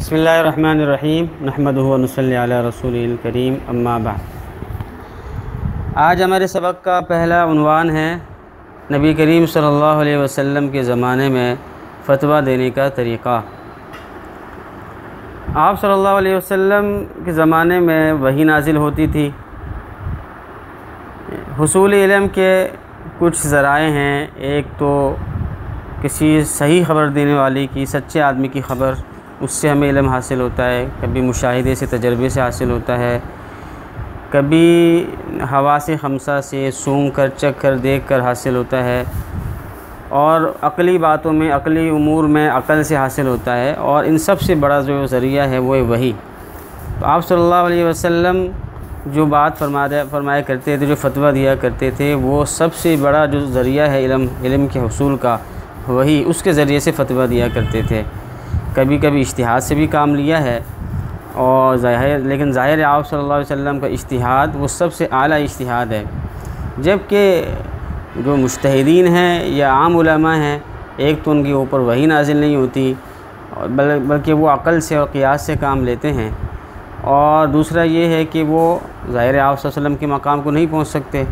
बिस्मिल्लाहिर्रहमानिर्रहीम नहमदुहु व नुसल्ली अला रसूलिल करीम अम्मा बाद। आज हमारे सबक का पहला उन्वान है नबी करीम सल्लल्लाहु अलैहि वसल्लम के ज़माने में फ़तवा देने का तरीक़ा। आप सल्लल्लाहु अलैहि वसल्लम के ज़माने में वही नाजिल होती थी। हुसूल इल्म के कुछ ज़राए हैं। एक तो किसी सही ख़बर देने वाली की, सच्चे आदमी की ख़बर, उससे हमें इल्म हासिल होता है। कभी मुशाहिदे से, तजर्बे से हासिल होता है, कभी हवा से खमसा से सूंघ कर, चख कर, देख कर हासिल होता है, और अक़ली बातों में, अक़ली उमूर में अक़ल से हासिल होता है। और इन सब से बड़ा जो ज़रिया है वो है वही। तो आप सल्लल्लाहु अलैहि वसल्लम जो बात फरमाया करते थे, जो फ़तवा दिया करते थे, वो सबसे बड़ा जो ज़रिया है इल्म के हुसूल का, वही उसके ज़रिए से फ़तवा दिया करते थे। कभी कभी इज्तिहाद से भी काम लिया है, और लेकिन ज़ाहिर है आप सल्लल्लाहु अलैहि वसल्लम का इज्तिहाद वो सबसे आला इज्तिहाद है। जबकि जो मुज्तहिदीन हैं या आम उलमा हैं, एक तो उनके ऊपर वही नाजिल नहीं होती, और बल्कि वो अक़ल से और क़ियास से काम लेते हैं। और दूसरा ये है कि वो ज़ाहिर है आप सल्लल्लाहु अलैहि वसल्लम के मकाम को नहीं पहुँच सकते।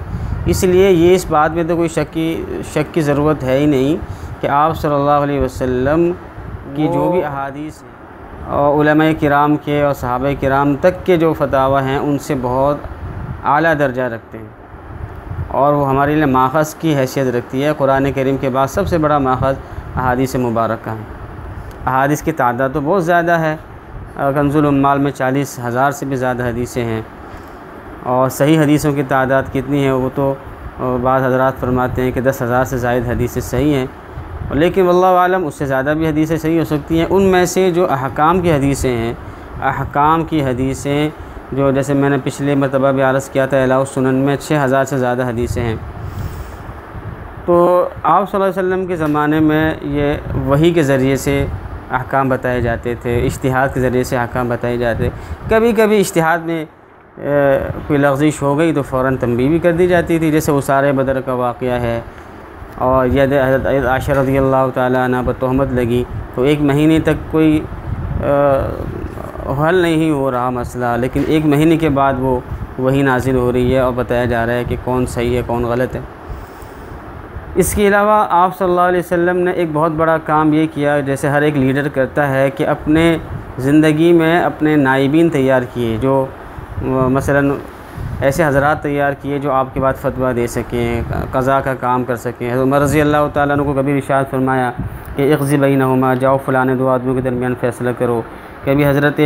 इसलिए ये इस बात में तो कोई शक की ज़रूरत है ही नहीं कि आप सल्लल्लाहु अलैहि वसल्लम की जो भी अहादीस और उलमाए किराम के और सहाबा किराम तक के जो फतावा हैं उनसे बहुत आला दर्जा रखते हैं, और वो हमारे लिए माख़ज़ की हैसियत रखती है। कुरान करीम के बाद सबसे बड़ा माख़ज़ अहादीस मुबारक है। अहादीस की तादाद तो बहुत ज़्यादा है। कंज़ुल उम्माल में 40,000 से भी ज़्यादा हदीसें हैं, और सही हदीसों की तादाद कितनी है वो तो बाद हज़रात फरमाते हैं कि 10,000 से ज़ायद हदीसें सही हैं, लेकिन वल्लाहु आलम उससे ज़्यादा भी हदीसें सही हो सकती हैं। उनमें से जो अहकाम की हदीसें हैं, अहकाम की हदीसें जो, जैसे मैंने पिछले मरतबा भी अर्ज़ किया था, इलाउस सुनन में 6,000 से ज़्यादा हदीसें हैं। तो आप सल्लल्लाहु अलैहि वसल्लम के ज़माने में ये वही के ज़रिए से अहकाम बताए जाते थे, इज्तिहाद के ज़रिए से अहकाम बताए जाते। कभी कभी इज्तिहाद में कोई लग़ज़िश हो गई तो फ़ौरन तंबीह भी कर दी जाती थी, जैसे उसारे बदर का वाक़या है, और यद हज़रत आयशा रज़ियल्लाहु ताला अन्हा पर तोहमत लगी तो 1 महीने तक कोई हल नहीं हो रहा मसला, लेकिन 1 महीने के बाद वो वही नाजिल हो रही है और बताया जा रहा है कि कौन सही है कौन गलत है। इसके अलावा आप सल्लल्लाहु अलैहि वसल्लम ने एक बहुत बड़ा काम ये किया, जैसे हर एक लीडर करता है, कि अपने ज़िंदगी में अपने नाइबीन तैयार किए, जो मसलन ऐसे हज़रात तैयार किए जो आपके बाद फ़तवा दे सकें, क़ज़ा का काम कर सकें। हज़रत उमर रज़ियल्लाहु ताला अन्हु को कभी इरशाद फरमाया कि इक़्ज़ी बैनहुमा, जाओ फ़लाने 2 आदमियों के दरमियान फ़ैसला करो। कभी हज़रत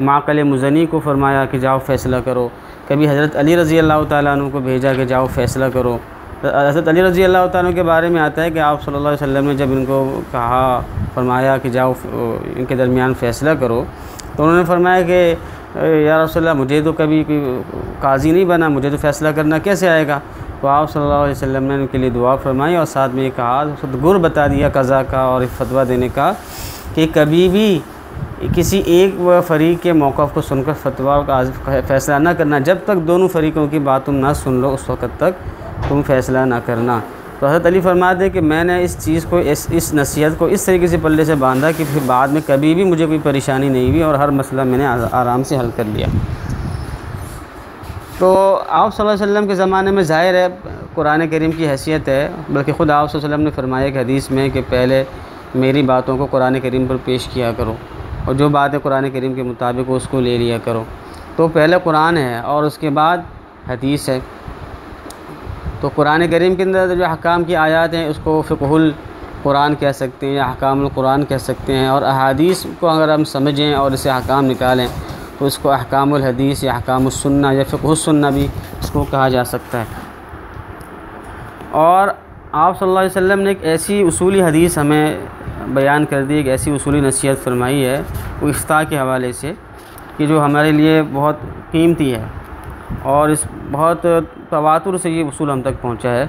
माक़िल मुज़नी को फरमाया कि जाओ फ़ैसला करो। कभी हज़रत अली रज़ियल्लाहु ताला अन्हु को भेजा कि जाओ फ़ैसला करो। हज़रत अली रज़ियल्लाहु ताला अन्हु के बारे में आता है कि आप सल्लल्लाहु अलैहि वसल्लम ने जब इनको कहा, फरमाया कि जाओ इनके दरमियान फ़ैसला करो, तो उन्होंने फरमाया कि या रसूलल्लाह, मुझे तो कभी कोई काजी नहीं बना, मुझे तो फ़ैसला करना कैसे आएगा। तो आप सल्लल्लाहु अलैहि वसल्लम ने उनके लिए दुआ फरमाई, और साथ में ये कहा, गुर बता दिया क़ज़ा का और फ़तवा देने का, कि कभी भी किसी एक फ़रीक़ के मौक़िफ़ को सुनकर फ़तवा का फ़ैसला ना करना। जब तक दोनों फ़रीक़ों की बात तुम ना सुन लो, उस वक़्त तक तुम फ़ैसला ना करना। तो हज़रत अली फरमाते कि मैंने इस चीज़ को, इस नसीहत को इस तरीके से पल्ले से बांधा कि फिर बाद में कभी भी मुझे कोई परेशानी नहीं हुई, और हर मसला मैंने आराम से हल कर लिया। तो आप सल्लल्लाहु अलैहि वसल्लम के ज़माने में ज़ाहिर है कुरान करीम की हैसियत है, बल्कि ख़ुद आप सल्लल्लाहु अलैहि वसल्लम ने फरमाया कि हदीस में कि पहले मेरी बातों को कुरान करीम पर पेश किया करो, और जो बात है कुरान करीम के मुताबिक उसको ले लिया करो। तो पहले कुरान है और उसके बाद हदीस है। तो कुरान करीम के अंदर जो अहकाम की आयत हैं उसको फ़िक़हुल कुरान कह सकते हैं या अहकामुल कुरान कह सकते हैं, और अहादीस को अगर हम समझें और इसे अहकाम निकालें तो इसको अहकामुल हदीस या अहकामुस सुन्ना या फ़िक़हुस सुन्ना भी इसको कहा जा सकता है। और आप सल्लल्लाहु अलैहि वसल्लम ने एक ऐसी उसूली हदीस हमें बयान कर दी, एक ऐसी उसूली नसीहत फरमाई है वो इफ्ता के हवाले से, कि जो हमारे लिए बहुत कीमती है, और इस बहुत तवातुर से ये उसूल हम तक पहुँचा है,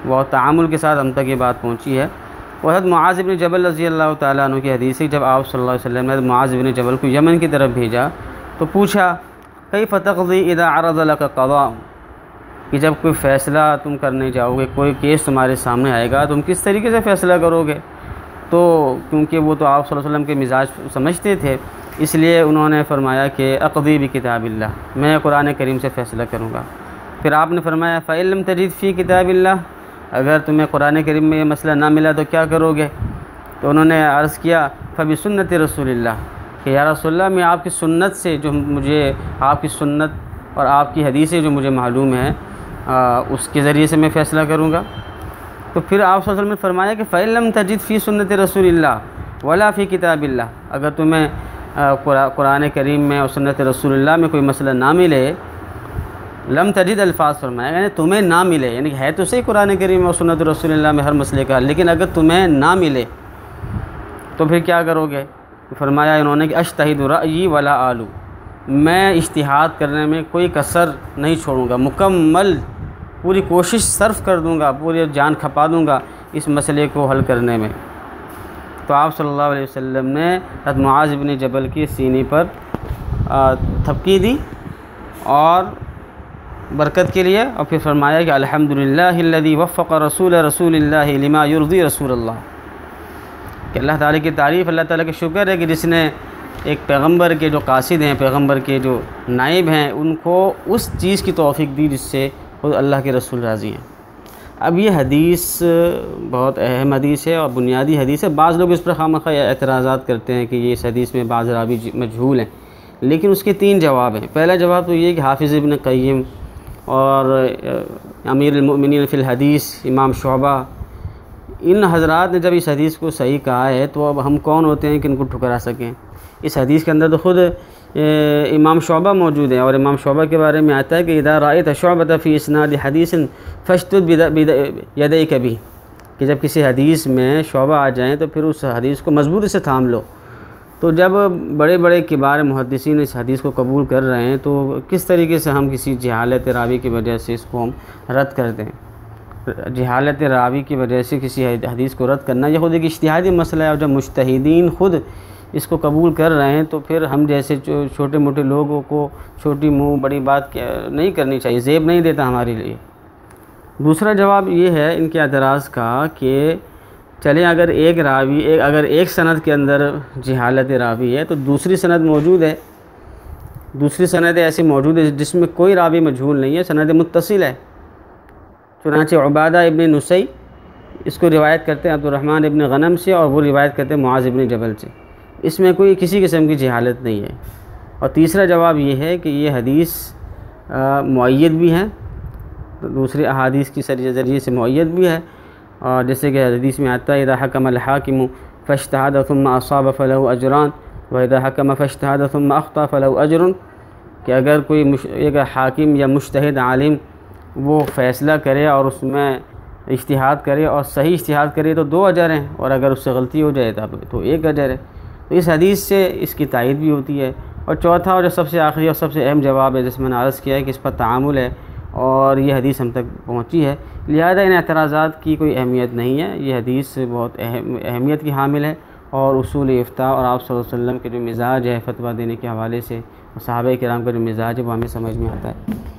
बहुत तामुल के साथ हम तक ये बात पहुँची है। वह हज़रत मुआज़ इब्न जबल रज़ियल्लाहु ताला अन्हु की हदीस है, जब आप सल्लल्लाहु अलैहि वसल्लम ने मुआज़ इब्न जबल को यमन की तरफ भेजा तो पूछा, कैफ़ तक़ज़ी इज़ा अरज़ लका क़ज़ा, कि जब कोई फ़ैसला तुम करने जाओगे, कोई केस तुम्हारे सामने आएगा, तुम किस तरीके से फ़ैसला करोगे। तो क्योंकि वो तो आप सल्लल्लाहु अलैहि वसल्लम के मिजाज समझते थे, इसलिए उन्होंने फरमाया कि अक़दी बि किताबिल्लाह, मैं कुरान करीम से फ़ैसला करूँगा। फिर आपने फरमाया फ़इल्लम तजिद फ़ी किताबिल्लाह, अगर तुम्हें कुरान करीम में ये मसला ना मिला तो क्या करोगे? तो उन्होंने अर्ज़ किया फ़बि सुन्नति रसूलिल्लाह, कि या रसूलल्लाह मैं आपकी सुन्नत से, जो मुझे आपकी सुन्नत और आपकी हदीसें जो मुझे मालूम है उसके ज़रिए से मैं फ़ैसला करूँगा। तो फिर आप सल्लल्लाहु अलैहि वसल्लम ने फरमाया कि फ़इल्लम तजिद फ़ी सुन्नति रसूलिल्लाह वला फ़ी किताबिल्लाह, अगर तुम्हें कुरान करीम में और सुन्नत रसूलुल्लाह में कोई मसला ना मिले, लम तजिद अल्फाज फरमाया, यानी तुम्हें ना मिले, यानी है तो सही कुरान करीम और सुन्नत रसूलुल्लाह में हर मसले का, लेकिन अगर तुम्हें ना मिले तो फिर क्या करोगे? फरमाया इन्होंने कि अज्तहिदु रअयी वला आलू, मैं इज्तिहाद करने में कोई कसर नहीं छोड़ूंगा, मुकम्मल पूरी कोशिश सर्फ कर दूंगा, पूरी जान खपा दूंगा इस मसले को हल करने में। तो आप सल्लल्लाहु अलैहि वसल्लम ने हज़रत मुआज़ इब्न जबल की सीने पर थपकी दी और बरकत के लिए, और फिर फरमाया कि अल्हम्दुलिल्लाहिल्लज़ी वफ़्फ़क़ रसूलिल्लाहि लिमा युर्ज़ी रसूलल्लाह, कि अल्लाह ताला की तारीफ़, अल्लाह ताला का शुक्र है कि जिसने एक पैगंबर के जो कासिद हैं, पैगंबर के जो नाइब हैं, उनको उस चीज़ की तौफ़ीक़ दी जिससे खुद अल्लाह के रसूल राज़ी हैं। अब ये हदीस बहुत अहम हदीस है और बुनियादी हदीस है। बाज़ लोग इस पर खामखा एतराज़ात करते हैं कि ये इस हदीस में बाज़ रावी मजहूल हैं, लेकिन उसके 3 जवाब हैं। पहला जवाब तो ये कि हाफ़िज़ इब्न क़य्यिम और अमीरुल मोमिनीन फ़िल हदीस इमाम शुअबा, इन हज़रात ने जब इस हदीस को सही कहा है तो अब हम कौन होते हैं कि इनको ठुकरा सकें। इस हदीस के अंदर तो ख़ुद इमाम शुअबा मौजूद है और इमाम शुअबा के बारे में आता है कि इज़ा रअयत शुअबत फ़ी इस्नाद हदीसिन फशतुद यदैक बिही, कि जब किसी हदीस में शुअबा आ जाएँ तो फिर उस हदीस को मजबूती से थाम लो। तो जब बड़े बड़े किबार मुहद्दिसीन इस हदीस को कबूल कर रहे हैं तो किस तरीके से हम किसी जहालत रावी की वजह से इसको हम रद्द कर दें? जहालत रावी की वजह से किसी हदीस को रद्द करना यह खुद एक इज्तिहादी मसला है, और जब मुज्तहिदीन ख़ुद इसको कबूल कर रहे हैं तो फिर हम जैसे छोटे मोटे लोगों को छोटी मुँह बड़ी बात नहीं करनी चाहिए, ज़ेब नहीं देता हमारे लिए। दूसरा जवाब ये है इनके एतराज़ का कि चलें अगर एक सनद के अंदर जहालत रावी है तो दूसरी सनद मौजूद है, दूसरी सनद ऐसी मौजूद है जिसमें कोई रावी मजहूल नहीं है, सनद मुत्तसिल है। चुनांचे उबादा इब्न नुसई इसको रिवायत करते हैं अब्दुर्रहमान इब्न गनम से और वो रिवायत करते हैं मुआज़ इब्न जबल से, इसमें कोई किसी किस्म की जहालत नहीं है। और तीसरा जवाब ये है कि ये हदीस मुअय्यद भी है, तो दूसरे अहादीस की ज़रिए से मुअय्यद भी है। और जैसे कि हदीस में आता है इज़ा हकमल हाकिमु फज्तहद सुम्मा असाब फलहु अजरान व इज़ा हकम फज्तहद सुम्मा अख्ता फलहु अजरुन, कि अगर कोई एक हाकिम या मुज्तहिद आलिम वो फ़ैसला करे और उसमें इज्तिहाद करे और सही इज्तिहाद करे तो 2 अजर हैं, और अगर उससे गलती हो जाए तो 1 अजर है। तो इस हदीस से इसकी तायद भी होती है। और चौथा और जो सबसे आखिरी और सबसे अहम जवाब है जिसमें मैंने अर्ज़ किया है कि इस पर तामुल है और ये हदीस हम तक पहुँची है, लिहाजा इन एतराज़ात की कोई अहमियत नहीं है। ये हदीस बहुत अहमियत की हामिल है और उसूल इफ्ता और आप सल्लल्लाहु अलैहि वसल्लम के जो मिजाज है फतवा देने के हवाले से और सहाबा किराम का जो मिजाज है वो हमें समझ में आता है।